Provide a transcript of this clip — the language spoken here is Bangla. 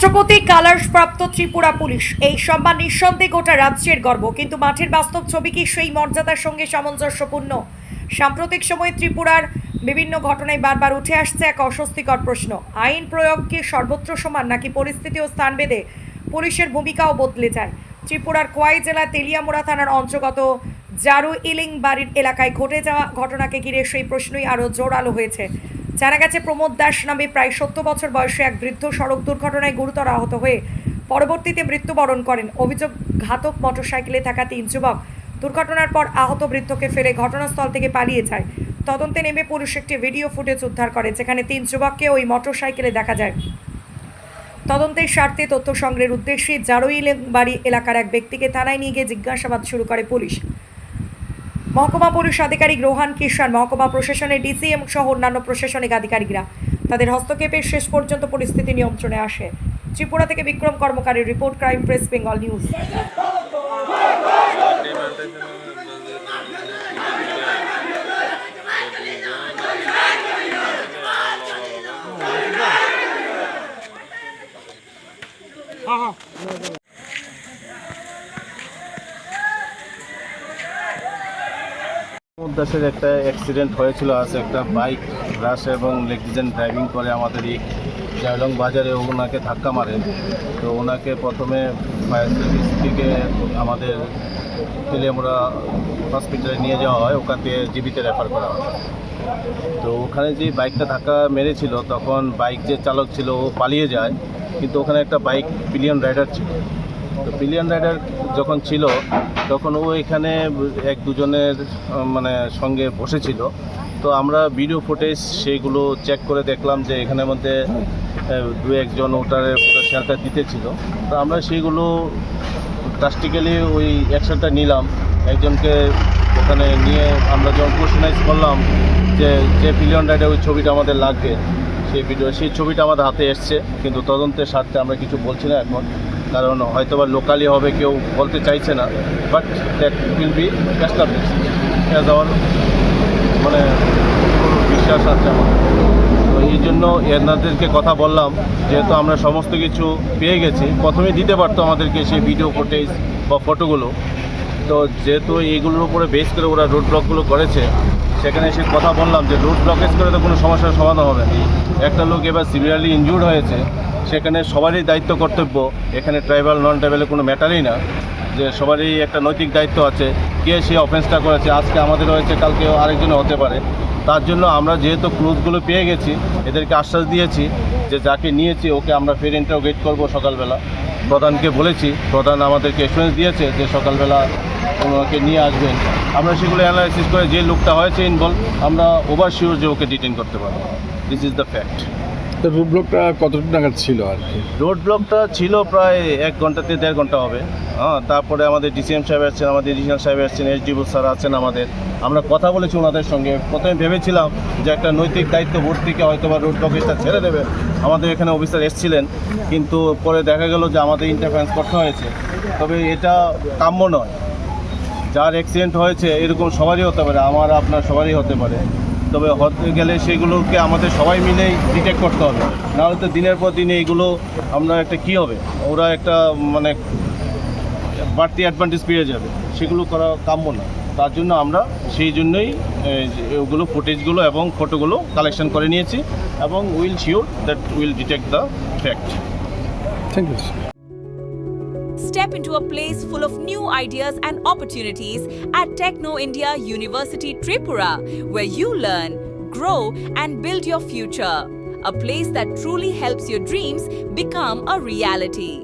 রাষ্ট্রপতি কালার্স প্রাপ্ত ত্রিপুরা পুলিশ এই সম্মান নিঃসন্দেহে গোটা রাজ্যের গর্ব, কিন্তু মাঠের বাস্তব ছবি কি সেই মর্যাদার সঙ্গে সামঞ্জস্যপূর্ণ? সাম্প্রতিক সময়ে ত্রিপুরার বিভিন্ন ঘটনায় বারবার উঠে আসছে এক অস্বস্তিকর প্রশ্ন। আইন প্রয়োগ কি সর্বত্র সমান, নাকি পরিস্থিতি ও স্থানভেদে পুলিশের ভূমিকাও বদলে যায়? ত্রিপুরার খোয়াই জেলার তেলিয়ামুড়া থানার অন্তর্গত জারু ইলিং বাড়ির এলাকায় ঘটে যাওয়া ঘটনাকে ঘিরে সেই প্রশ্নই আরও জোরালো হয়েছে। জানা গেছে, প্রমোদ দাস নামে প্রায় 70 বছর বয়সে এক বৃদ্ধ সড়ক দুর্ঘটনায় গুরুতর আহত হয়ে পরবর্তীতে মৃত্যুবরণ করেন। অভিযোগ, ঘাতক মোটরসাইকেলে থাকা 3 যুবক দুর্ঘটনার পর আহত বৃদ্ধকে ফেলে ঘটনাস্থল থেকে পালিয়ে যায়। তদন্তে নেমে পুলিশ একটি ভিডিও ফুটেজ উদ্ধার করে, যেখানে 3 যুবককে ওই মোটরসাইকেলে দেখা যায়। তদন্তের স্বার্থে তথ্য সংগ্রহের উদ্দেশ্যে জারুইলেং বাড়ি এলাকার এক ব্যক্তিকে থানায় নিয়ে গিয়ে জিজ্ঞাসাবাদ শুরু করে পুলিশ। মহকুমা পুলিশ আধিকারিক রোহান কিষান, মহকুমা প্রশাসনের ডিসিএম সহ অন্যান্য প্রশাসনিক আধিকারিকরা তাদের হস্তক্ষেপে শেষ পর্যন্ত পরিস্থিতি নিয়ন্ত্রণে আসে। ত্রিপুরা থেকে বিক্রম কর্মকারের report, crime press Bengal news. দেশের একটা অ্যাক্সিডেন্ট হয়েছিল, আছে একটা বাইক রাশ এবং লেগজিজেন ড্রাইভিং করে আমাদের এই জাইলং বাজারে ওনাকে ধাক্কা মারে। তো ওনাকে প্রথমে ফায়ার সার্ভিস থেকে আমাদের তেলিয়ামুড়া হসপিটালে নিয়ে যাওয়া হয়, ওখান থেকে জিবিতে রেফার করা হয়। তো ওখানে যে বাইকটা ধাক্কা মেরেছিল তখন বাইক যে চালক ছিল ও পালিয়ে যায়, কিন্তু ওখানে একটা বাইক পিলিয়ন রাইডার ছিল। তো পিলিয়ন রাইডার যখন ছিল তখন ও এখানে 1-2 জনের সঙ্গে বসেছিল। তো আমরা ভিডিও ফুটেজ সেইগুলো চেক করে দেখলাম যে এখানের মধ্যে 2-1 জন ওটার শেল্টার দিতেছিল। তো আমরা সেইগুলো ড্রাস্টিক্যালি ওই অ্যাকশনটা নিলাম। একজনকে ওখানে নিয়ে আমরা যখন কোশ্চেনাইজ করলাম যে পিলিয়ন রাইডার ওই ছবিটা আমাদের লাগবে, সেই ছবিটা আমাদের হাতে এসছে, কিন্তু তদন্তের স্বার্থে আমরা কিছু বলছি না এখন, কারণ হয়তো বা লোকালি হবে, কেউ বলতে চাইছে না। But that will be established as our বিশ্বাস আছে আমার। তো এই জন্য এনাদেরকে কথা বললাম, যেহেতু আমরা সমস্ত কিছু পেয়ে গেছি, প্রথমে দিতে পারতো আমাদেরকে সেই ভিডিও ফুটেজ বা ফটোগুলো। তো যেহেতু এইগুলোর উপরে বেস করে ওরা রোড ব্লকগুলো করেছে, সেখানে এসে কথা বললাম যে রোড ব্লকেজ করে তো কোনো সমস্যার সমাধান হবে না। একটা লোক এবার সিভিয়ারলি ইনজুর্ড হয়েছে, সেখানে সবারই দায়িত্ব কর্তব্য। এখানে ট্রাইবাল নন ট্রাইবালের কোনো ম্যাটারই না, যে সবারই একটা নৈতিক দায়িত্ব আছে। কে সেই অফেন্সটা করেছে, আজকে আমাদের হয়েছে, কালকে আরেকজনে হতে পারে। তার জন্য আমরা যেহেতু ক্লুজগুলো পেয়ে গেছি, এদেরকে আশ্বাস দিয়েছি যে যাকে নিয়েছি ওকে আমরা ফের ইন্টারোগেট করবো সকালবেলা। প্রধানকে বলেছি, প্রধান আমাদেরকে এসুরেন্স দিয়েছে যে সকালবেলা ওনাকে নিয়ে আসবেন। আমরা সেগুলো অ্যানালাইসিস করে যে লোকটা হয়েছে ইনভলভ, আমরা ওভার শিওর যে ওকে ডিটেইন করতে পারবো। This is the fact. তো রোড ব্লকটা কতটুকু নাগাদ ছিল আর কি? রোড ব্লকটা ছিল প্রায় 1 ঘন্টা থেকে 1.5 ঘন্টা হবে। তারপরে আমাদের ডিসিএম সাহেব আসছেন, আমাদের এডিশনাল সাহেব আসছেন, এসডিও স্যার আছেন আমাদের। আমরা কথা বলেছি ওনাদের সঙ্গে। প্রথমে ভেবেছিলাম যে একটা নৈতিক দায়িত্ব বোর্ড থেকে হয়তো বা রোড ব্লকেজটা ছেড়ে দেবে, আমাদের এখানে অফিসার এসেছিলেন, কিন্তু পরে দেখা গেল যে আমাদের ইন্টারফারেন্স করতে হয়েছে। তবে এটা কাম্য নয়। যার অ্যাক্সিডেন্ট হয়েছে এরকম সবারই হতে পারে, আমার আপনার সবারই হতে পারে। তবে হতে গেলে সেগুলোকে আমাদের সবাই মিলেই ডিটেক্ট করতে হবে, নাহলে তো দিনের পর দিনে এইগুলো আমরা একটা কী হবে, ওরা একটা বাড়তি অ্যাডভান্টেজ পেয়ে যাবে, সেগুলো করা কাম্য না। তার জন্য আমরা সেই জন্যই ওগুলো ফুটেজগুলো এবং ফটোগুলো কালেকশন করে নিয়েছি, এবং will sure that will detect the fact. Thank you. Step into a place full of new ideas and opportunities at Techno India University Tripura, where you learn, grow and build your future. A place that truly helps your dreams become a reality.